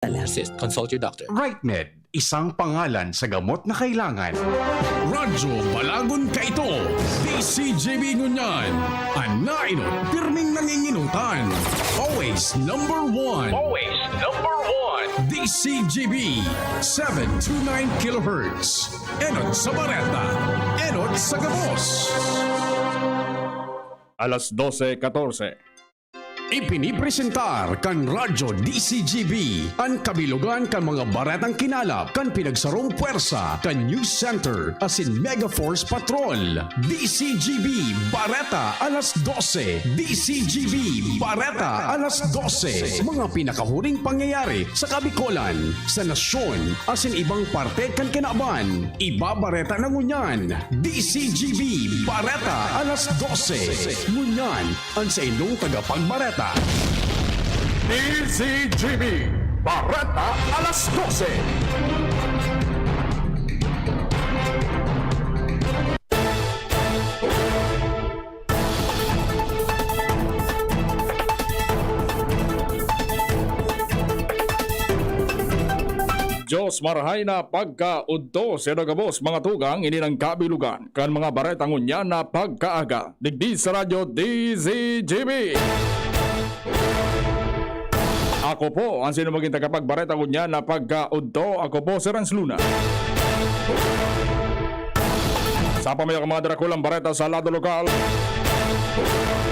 Assist, consult your doctor. RightMed, isang pangalan sa gamot na kailangan. Radyo Balagon ka ito. DZGB ngunyan. Anainot, pirming nanginginutan. Always number one. Always number one. DZGB 729 kHz. Enot sa Bareta. Enot sa Gabos. Alas 12:14. Ipinipresentar kan Radyo DZGB ang kabilugan kan mga baretang kinalap kan pinagsarong puwersa kan News Center asin Mega Force Patrol. DZGB Bareta alas 12. DZGB Bareta alas 12. Mga pinakahuring pangyayari sa Kabikolan, sa nasyon asin ibang parte kan kinaban. Iba Bareta na ngunyan. DZGB Bareta alas 12. Ngunyan ang sa inyong tagapagbareta. DZGB Bareta alas 12. Diyos marahay na pagkaudto sa Gabos mga tugang ini ng kabilugan kan mga baretang unya na pagkaaga digdi sa radyo DZGB. Ako po ang sinumaging tagapagbareta ko niya na pagkaudto. Ako po si Renz Luna. Sa pamayak mga darakulang bareta sa lado lokal,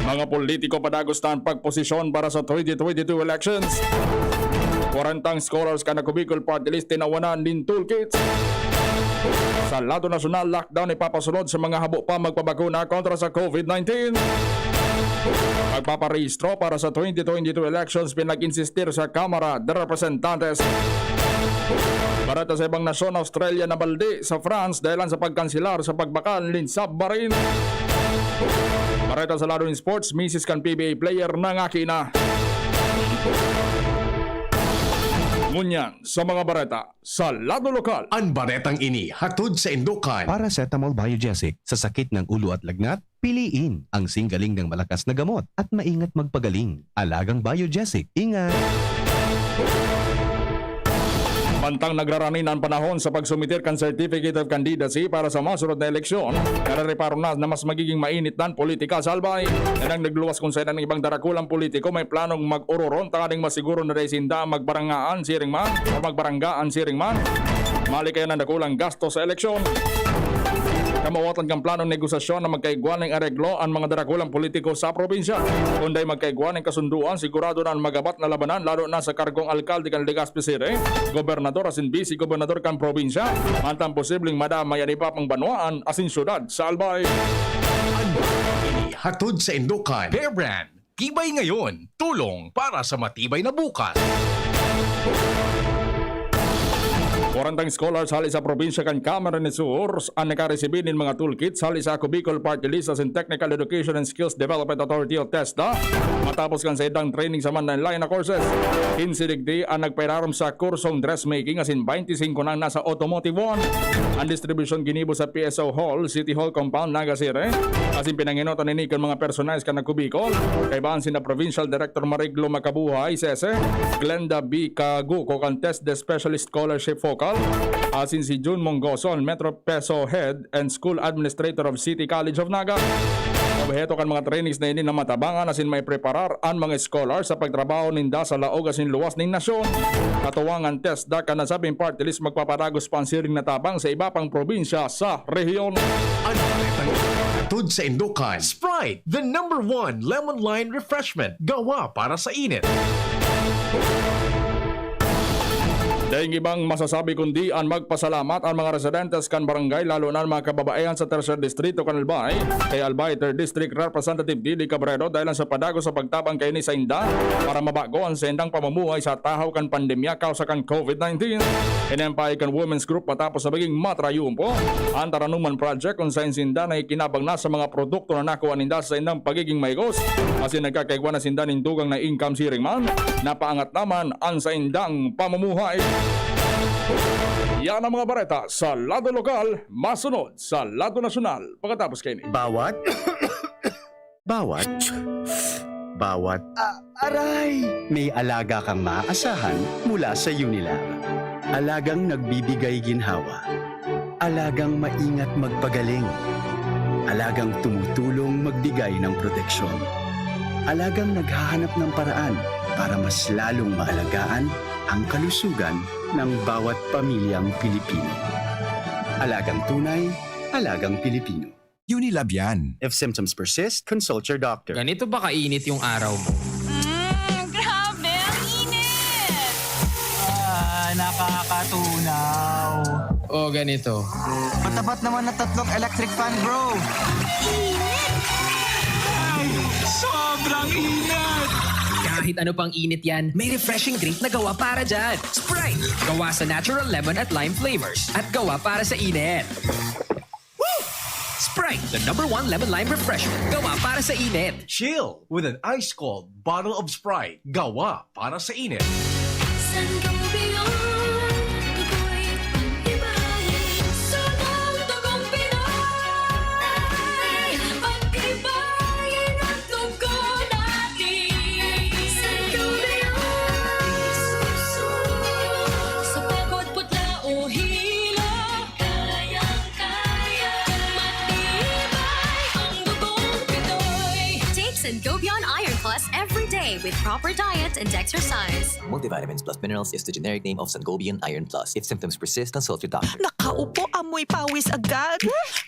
mga politiko padagustan pagposisyon para sa 2022 elections. 40 scholars ka na Bicol Party List tinawanan din toolkits. Sa lado nasyonal, lockdown ipapasunod sa mga habo pa magpabakuna kontra sa COVID-19. Magpaparehistro para sa 2022 elections pinag-insistir sa Kamara de Representantes. Bareta sa ibang nasyon, Australia na balde sa France dahil sa pagkansilar sa pagbakal ng submarine. Bareta sa lado in sports, Mrs. kan PBA player na ngaki na. Ngunyan sa mga bareta sa lado lokal. Ang baretang ini hatod sa Indukan. Paracetamol Biogesic sa sakit ng ulo at lagnat, piliin ang singgaling ng malakas na gamot at maingat magpagaling. Alagang Biogesic. Ingat! Mantang nagraranin ang panahon sa pagsumitir kan Certificate of Candidacy para sa masunod na eleksyon, narareparo na mas magiging mainit na politika sa Albay. Yan ang nagluwas kung saan ng ibang darakulang politiko may planong mag-uroron tanging masiguro na resinda magbarangaan siring man o magbaranggaan siring man. Mali kaya na nakulang gasto sa eleksyon. Kamawatan kang planong negosasyon na magkaigwan ng areglo ang mga darakulang politiko sa probinsya. Kunday magkaigwan ng kasunduan, sigurado na ang magabat na labanan lalo na sa kargong alkalde kan Legazpi City, gobernador asin vice gobernador kan probinsya, mantang posibleng madamay ang iba pang banwaan asin syudad sa Albay. Ini hatod sa Indukan. Bear Brand, tibay ngayon, tulong para sa matibay na bukas. 40 scholars hali sa probinsya kan Camarines Sur ang nakaresibin ng mga toolkits hali sa Bicol Party List as in Technical Education and Skills Development Authority o TESDA. Matapos kan sa idang training sa manline na courses, 15 digdi ang nagpairarom sa kursong dressmaking as in 25 nang nasa Automotive 1. Ang distribution ginibo sa PSO Hall, City Hall Compound, Nagasire. As in pinanginotan ni kan mga personalis kan Bicol. Kaibaan sina Provincial Director Mariglo Macabuhay, Sese, Glenda B. Kaguko kan TESDA Specialist Scholarship Focal, asin si June Mongoson, Metro Peso Head and School Administrator of City College of Naga. Obheto kan mga trainees na ini na matabangan asin may preparar ang mga scholars sa pagtrabaho ninda sa laog asin luwas ng nasyon. Katuwangan TESDA kan nasabing party list magpaparagos sponsoring na tabang sa iba pang probinsya sa rehiyon. Ang baretang hatod sa Indukan. Sprite, the #1 lemon lime refreshment, gawa para sa init. Dahil ibang masasabi kundi ang magpasalamat ang mga residentes kan barangay lalo na ang mga kababayan sa 3rd Distrito kan Albay kay Albay 3rd District Representative Didi Cabredo dahil sa padago sa pagtabang kay ni sa inda para mabago ang sendang pamumuhay sa tahaw kan pandemya kausa kan COVID-19. Inampay kan Women's Group matapos sa baging matrayumpo ang Taranuman Project kung saan sinda na ikinabang na sa mga produkto na nakuha ninda sa indang pagiging maygos asin nagkakaigwa na sinda nindugang na income siring man napaangat naman ang sa indang pamumuhay. Yan ang mga bareta sa lado lokal, masunod sa lado nasyonal. Pagkatapos kayo ni Bawat bawat Aray! may alaga kang maaasahan mula sa Unilever. Alagang nagbibigay ginhawa. Alagang maingat magpagaling. Alagang tumutulong magbigay ng proteksyon. Alagang naghahanap ng paraan para mas lalong maalagaan ang kalusugan ng bawat pamilyang Pilipino. Alagang tunay, alagang Pilipino. Unilab yan. If symptoms persist, consult your doctor. Ganito ba kainit yung araw mo? Grabe, ang init! Nakakatunaw. O ganito. Patapat naman na 3 electric fan, bro. Sobrang init! Kahit ano pang init yan, may refreshing drink na gawa para dyan. Sprite! Gawa sa natural lemon at lime flavors. At gawa para sa init. Sprite, the #1 lemon lime refreshment. Gawa para sa init. Chill with an ice-cold bottle of Sprite. Gawa para sa init. Sangobion Iron Plus every day with proper diet and exercise. Multivitamins plus minerals is the generic name of Sangobion Iron Plus. If symptoms persist, consult your doctor. Nakaupo, amoy pawis agad.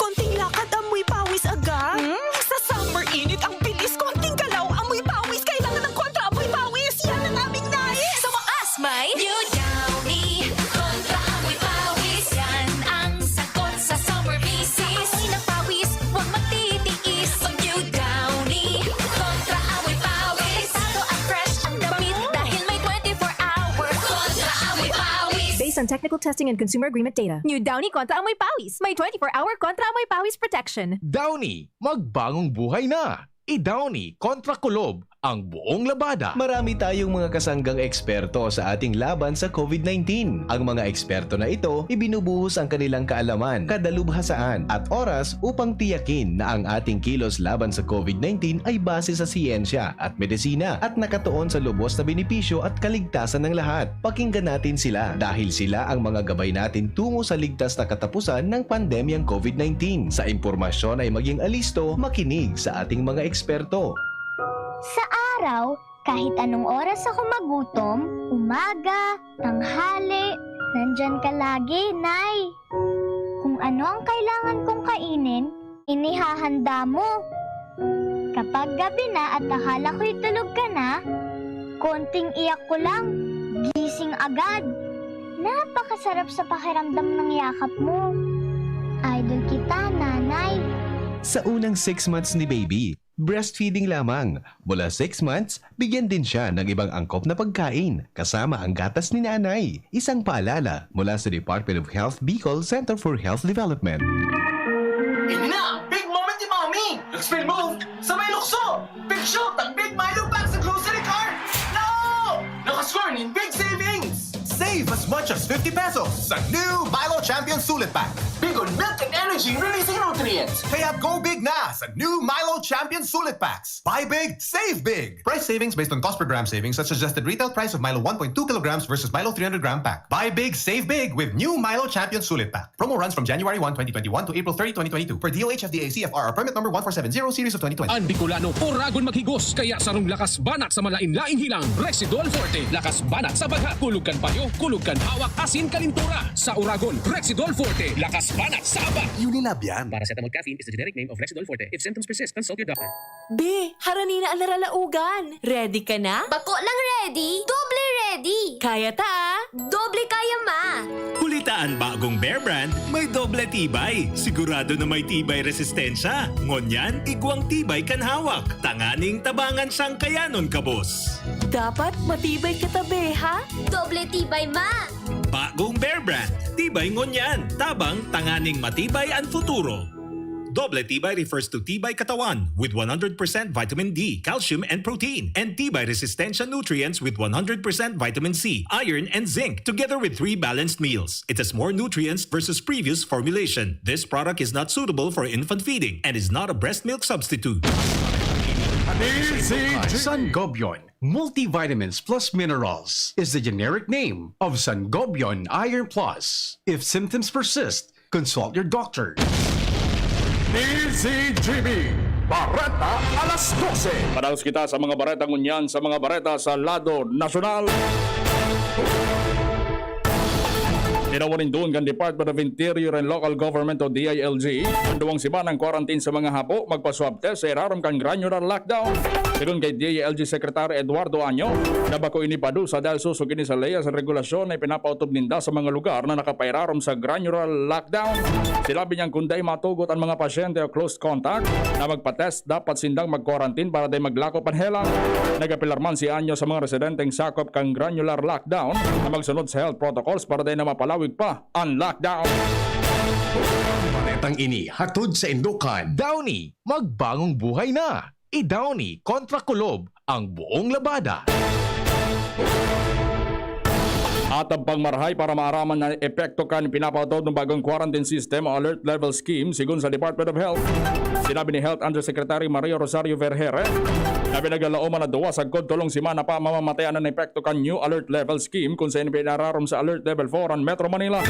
Konting lakad, amoy pawis agad. Sa summer init, ang bilis. Konting galaw, amoy pawis. Kailangan ng kontra, amoy pawis. Yan ang aming nais. Sa wakas, may New Downy kontra amoy pawis. Yan ang sagot sa summer bisis. Amoy ng pawis, huwag magtitiis. Pag New Downy kontra amoy pawis. Delikado at fresh ang damit dahil may 24 hours. Kontra amoy pawis. Based on technical testing and consumer agreement data. New Downy kontra amoy pawis. May 24-hour kontra amoy pawis protection. Downy, magbagong buhay na. I-Downy kontra kulob ang buong labada. Marami tayong mga kasanggang eksperto sa ating laban sa COVID-19. Ang mga eksperto na ito, ibinubuhos ang kanilang kaalaman, kadalubhasaan at oras upang tiyakin na ang ating kilos laban sa COVID-19 ay base sa siyensya at medisina at nakatuon sa lubos na benepisyo at kaligtasan ng lahat. Pakinggan natin sila dahil sila ang mga gabay natin tungo sa ligtas na katapusan ng pandemyang COVID-19. Sa impormasyon ay maging alisto, makinig sa ating mga eksperto. Sa araw, kahit anong oras ako magutom, umaga, tanghali, nandyan ka lagi, Nay. Kung ano ang kailangan kong kainin, inihahanda mo. Kapag gabi na at akala ko'y tulog ka na, konting iyak ko lang, gising agad. Napakasarap sa pakiramdam ng yakap mo. Idol kita, Nanay. Sa unang 6 months ni baby, breastfeeding lamang. Mula 6 months, bigyan din siya ng ibang angkop na pagkain, kasama ang gatas ni nanay. Isang paalala mula sa Department of Health Bicol Center for Health Development. Ina! Big moment ni Mommy! Nag-spin move sa may lukso! Big shot ang Big Milo pack sa grocery cart! No! Nakascore ng big savings! Save as much as 50 pesos sa new Milo Champion Sulit Pack. Big on milk and energy releasing nutrients! Kaya go big na sa new Milo Champion Sulit Packs. Buy big, save big. Price savings based on cost per gram savings at suggested retail price of Milo 1.2 kilograms versus Milo 300 gram pack. Buy big, save big with new Milo Champion Sulit Pack. Promo runs from January 1, 2021 to April 30, 2022 for DOH FDA CFR permit number 1470 series of 2020. Ang Bicolano, oragon maghigos, kaya sarong lakas banat sa malain-laing hilang. Rexidol Forte, lakas banat sa baga. Kulugkan payo, kulugkan hawak, asin kalintura. Sa Oragon, Rexidol Forte, lakas banat sa aba. Unilab yan. Paracetamol caffeine is the generic name of Rexidol Forte. If symptoms persist, consult your doctor. Be, harani na ang laralaugan. Ready ka na? Bako lang ready, doble ready. Kaya ta? Doble kaya ma. Kulitaan bagong Bear Brand, may doble tibay. Sigurado na may tibay resistensya. Ngonyan, igwang tibay kan hawak. Tanganing tabangan sang kayanon kabos. Dapat matibay ka tabi, ha? Doble tibay ma. Bagong Bear Brand, tibay ngonyan. Tabang tanganing matibay ang futuro. Doble tibay refers to tibay katawan with 100% vitamin D, calcium, and protein, and tibay resistensya nutrients with 100% vitamin C, iron, and zinc, together with 3 balanced meals. It has more nutrients versus previous formulation. This product is not suitable for infant feeding and is not a breast milk substitute. Sangobion Multivitamins Plus Minerals is the generic name of Sangobion Iron Plus. If symptoms persist, consult your doctor. DZGB Bareta alas 12. Padalos kita sa mga bareta ngunyan sa mga bareta sa lado nasyonal. Tinawarin doon kan Department of Interior and Local Government o DILG ang duwang siba ng quarantine sa mga hapo magpa-swab test sa iraram kan granular lockdown. Sigun kay DILG Secretary Eduardo Año, nabako ini padusa dahil susog ini sa leya sa regulasyon na ipinapautob ninda sa mga lugar na nakapairaram sa granular lockdown. Silabi niyang kunday matugot ang mga pasyente o close contact na magpa-test dapat sindang mag-quarantine para day maglako panhelang. Nagapilarman si Año sa mga residenteng sakop kang granular lockdown na magsunod sa health protocols para day na mapalawig pa ang lockdown. Baretang ini hatod sa Indukan. Downy, magbagong buhay na. I-Downy kontra kulob ang buong labada. At ang pangmarhay para maaraman na epekto kan pinapatod ng bagong quarantine system o alert level scheme sigun sa Department of Health. Sinabi ni Health Undersecretary Maria Rosario Vergere na pinaglalooman na duwa sa tulong simana pa mamamatayan ng epekto kan new alert level scheme kung saan pinararam sa alert level 4 ang Metro Manila.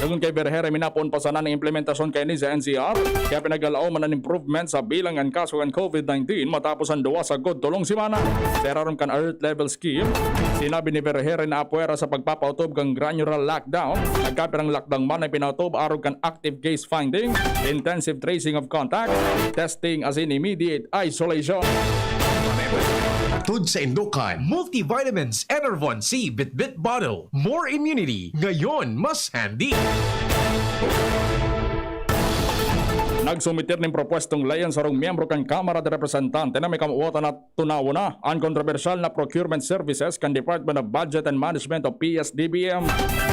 Sagun kay Vergere, minapon pa sana ng implementasyon kay ni sa NCR kaya pinaglalooman ng improvement sa bilangan kaso ng COVID-19 matapos ang duwa sa tulong simana. Teraron kan alert level scheme, sinabi ni Vergere na apuera sa pagpapautob kang granular lockdown. Nagkapirang lockdown man ay pinautob arog kan active case finding, intensive tracing of contact, testing as in immediate isolation. Hatod sa Indukan. Multivitamins Enervon C Bit-Bit Bottle. More immunity. Ngayon, mas handy. Nagsumitir ng propwestong layan sa rong miyembro kan Kamara de Representante na may kamuotan at tunawo na ang kontrobersyal na procurement services kan Department of Budget and Management o PSDBM.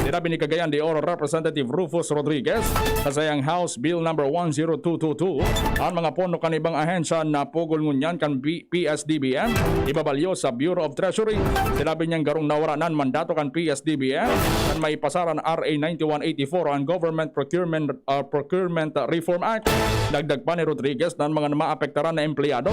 Sinabi ni Cagayan de Oro Representative Rufus Rodriguez sa sayang House Bill No. 10222 ang mga pono kan ibang ahensya na pugol ngunyan kan PSDBM ibabalyo sa Bureau of Treasury. Sinabi niyang garong nawaranan mandato kan PSDBM kan may pasaran RA 9184 ang Government Procurement Reform Act. Dagdag pa ni Rodriguez na mga maapektaran na empleyado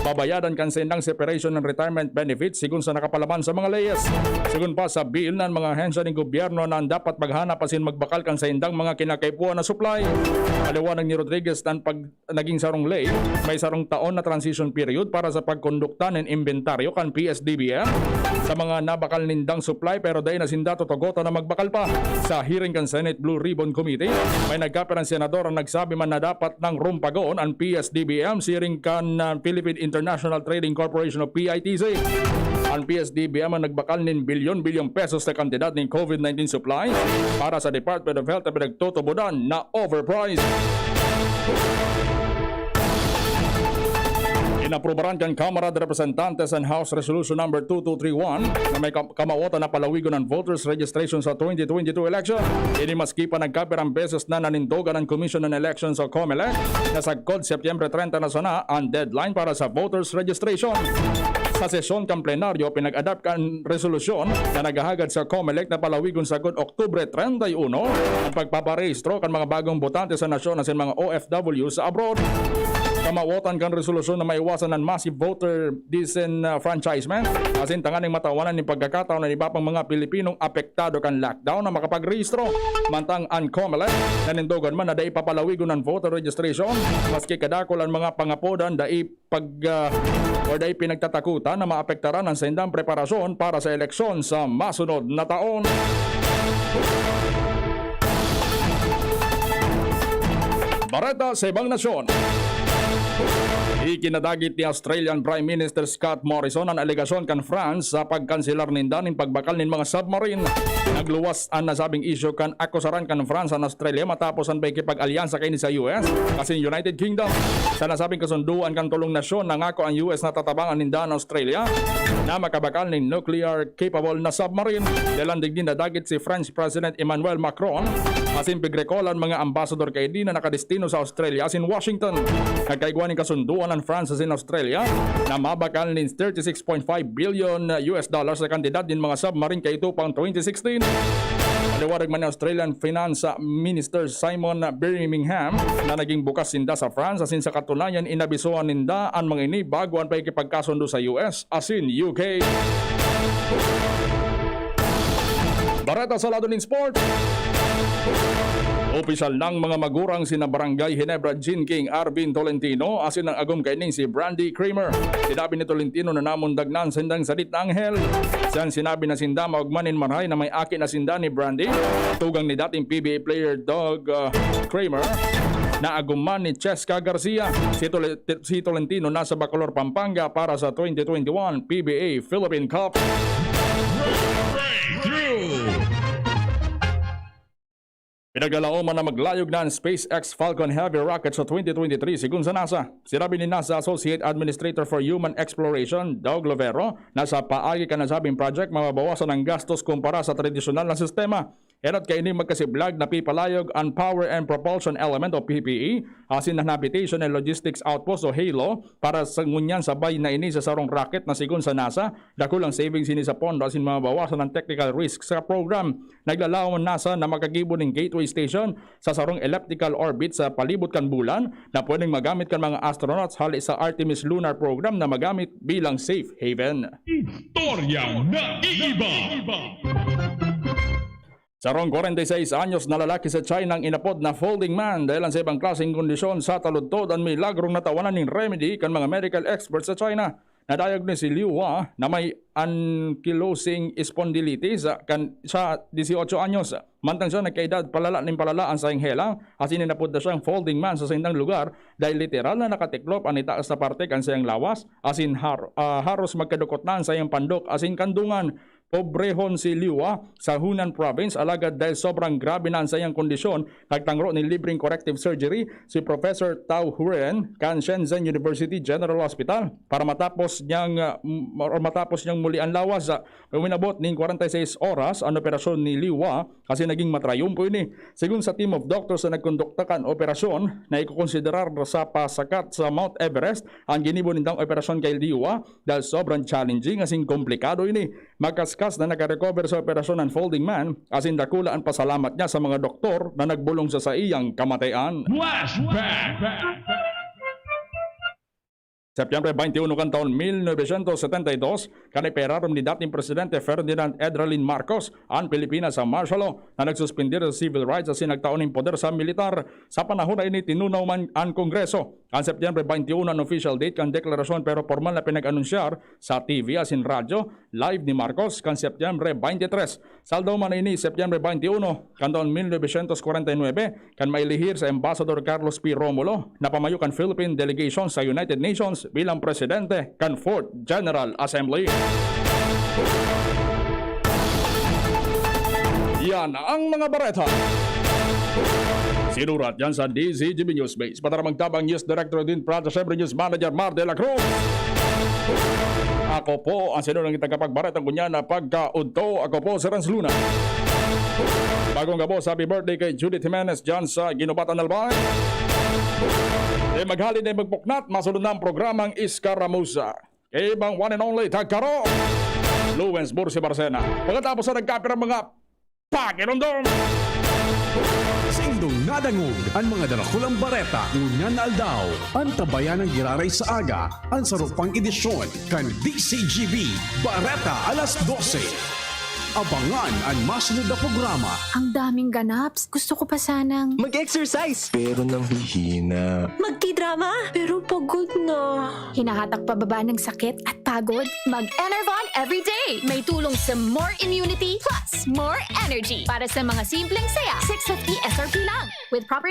babayadan kan sendang separation ng retirement benefits sigun sa nakapalaman sa mga leyes. Sigun pa sa bill ng mga ahensya ng gobyerno na dapat maghanap asin magbakal kan sendang mga kinakaipuan na supply. Paliwanag ni Rodriguez na pag naging sarong ley, may sarong taon na transition period para sa pagkondukta ng inventaryo kan PSDBM sa mga nabakal nindang supply pero dahil na sindato togoto na magbakal pa. Sa hearing kan Senate Blue Ribbon Committee, may nagkaperang senador ang nagsabi man na dapat ng rumpagoon ang PSDBM siring kan Philippine International Trading Corporation o PITC. Ang PSDBM ang nagbakal ng bilyon-bilyong pesos na kantidad ng COVID-19 supply para sa Department of Health na pinagtutubudan na overpriced. Inaprobaran kan Kamara de Representantes and House Resolution No. 2231 na may kamawatan na palawigon ng voters registration sa 2022 election. Ini maski pa nagkapirang beses na nanindogan ng Commission on Elections o COMELEC na sa Setyembre 30 na sana ang deadline para sa voters registration. Sa sesyon kan plenaryo, pinag-adapt kan resolusyon na naghahagad sa COMELEC na palawigon sa Oktubre 31 ang pagpaparehistro kan mga bagong botante sa nasyon asin mga OFW sa abroad. Kamawotan kan resolusyon na maiwasan ng massive voter disenfranchisement asin tanganing matawanan ng pagkakataon ng iba pang mga Pilipinong apektado kan lockdown na makapagrehistro. Mantang ang COMELEC nanindogan man na dai papalawigon ng voter registration maski kadakol ang mga pangapodan dai dai pinagtatakutan na maapektaran ang sendang preparasyon para sa eleksyon sa masunod na taon. Bareta sa ibang nasyon. Ikinadagit ni Australian Prime Minister Scott Morrison ang alegasyon kan France sa pagkanselar ninda ng pagbakal ng mga submarine. Nagluwas ang nasabing issue kan akusaran kan France ang Australia matapos ang pakikipag-alyansa kay ni sa US kasi United Kingdom. Sa nasabing kasunduan kan tulong nasyon nangako ang US na tatabangan ninda ang Australia na makabakal ng nuclear-capable na submarine. Dalandig din nadagit si French President Emmanuel Macron asin pigrekolan mga ambassador kay di na nakadestino sa Australia asin Washington. Nagkaigwa ng kasunduan ng France asin Australia na mabakal ng $36.5 billion US na kantidad din mga submarine kay ito pang 2016. Paliwanag man ni Australian Finance Minister Simon Birmingham na naging bukas sinda sa France asin sa katunayan inabisuan ninda ang mga ini bago ang paikipagkasundo sa US asin UK. Bareta sa lado ng sport. Opisyal ng mga magurang sina Barangay Ginebra Jean King Arvin Tolentino asin ang agom kaining si Brandy Kramer. Sinabi ni Tolentino na namundagnan sindang salit na anghel. Siyan sinabi na sinda maugmanin marhay na may akin na sinda ni Brandy. Tugang ni dating PBA player Doug Kramer na aguman ni Cheska Garcia. Si Tolentino nasa Bacolor, Pampanga para sa 2021 PBA Philippine Cup. Pinaglalaoman na maglayog na ang SpaceX Falcon Heavy rocket sa 2023 sigun sa NASA. Sinabi ni NASA Associate Administrator for Human Exploration, Doug Lovero, na sa paagi ka nasabing project mababawasan ang gastos kumpara sa tradisyonal na sistema. Erot kay ini magkasiblag na pipalayog ang Power and Propulsion Element o PPE asin na Habitation and Logistics Outpost o HALO para sa ngunyan sabay na ini sa sarong rocket na sigun sa NASA. Dakulang savings ini sa pondo asin mabawasan ang technical risk sa program. Naglalawan NASA na makagibo ng gateway station sa sarong elliptical orbit sa palibot kan bulan na pwedeng magamit kan mga astronauts hali sa Artemis Lunar Program na magamit bilang safe haven. Istoryang naiiba! Sarong 46 anyos na lalaki sa China ang inapod na folding man dahil sa ibang klaseng kondisyon sa taludtod ang milagrong natawanan ng remedy kan mga medical experts sa China. Nadayag ni si Liu Hua na may ankylosing spondylitis kan sa 18 anyos. Mantang siya nagkaedad palala ang sayang helang asin inapod na siyang folding man sa sindang lugar dahil literal na nakatiklop ang itaas na parte kan sayang lawas asin haros magkadukot na ang sayang pandok asin kandungan. Pobrehon si Liwa sa Hunan Province alagad dahil sobrang grabe na ang sayang kondisyon. Nagtangro ni libreng corrective surgery si Professor Tao Huren kan Shenzhen University General Hospital para matapos niyang muli ang lawas. Winabot ning 46 oras ang operasyon ni Liwa kasi naging matrayumpo ini. Sigun sa team of doctors na nagkonduktakan operasyon na ikukonsiderar sa pasakat sa Mount Everest ang ginibo nindang operasyon kay Liwa dahil sobrang challenging asing komplikado ini. Magkaskas na nakarecover sa operasyon ng folding man asin dakula ang pasalamat niya sa mga doktor na nagbulong sa iyang kamatayan. Flashback! Septyembre 21 kan taon 1972, kaniperarom ni dating Presidente Ferdinand Edralin Marcos ang Pilipinas sa martial law na nagsuspindir sa civil rights asin nagtaon ng poder sa militar. Sa panahon na ini tinunaw man ang Kongreso. Ang Septyembre 21 ang official date kan deklarasyon pero formal na pinag-anunsyar sa TV asin radyo live ni Marcos kan Septyembre 23. Saldaw man ini Septyembre 21 kan taon 1949 kan mailihir sa Ambassador Carlos P. Romulo na pamayo kan Philippine delegation sa United Nations bilang presidente kan 4th General Assembly. Yan ang mga bareta. Sinurat yan sa DZGB News Base. Para magtabang News Director din Prada Siyempre News Manager Mar de la Cruz. Ako po ang sinunang itagkapagbaretang kunya na pagkaunto. Ako po si Renz Luna. Bagong gabo, happy birthday kay Judith Jimenez dyan sa Ginubatan Albay. Maghalin ay magpuknat, masunod na ang programang ISKARAMUSA. Ibang one and only Tagkaro, Luwens Bursi Barcena. Pagkatapos na nagkapira mga Pagirondong. Sindong nadangog ang mga dalakulang bareta ngunyan na aldaw. Ang tabayan ng giraray sa aga, ang sarupang edisyon kan DZGB Bareta alas 12. Abangan ang masunod na programa. Ang daming ganaps. Gusto ko pa sanang mag-exercise. Pero nang hihina. Magki-drama, pero pagod na. hinahatak pababa ng sakit at pagod. Mag-Enervon everyday. May tulong sa more immunity plus more energy. Para sa mga simpleng saya, 650 SRP lang. With proper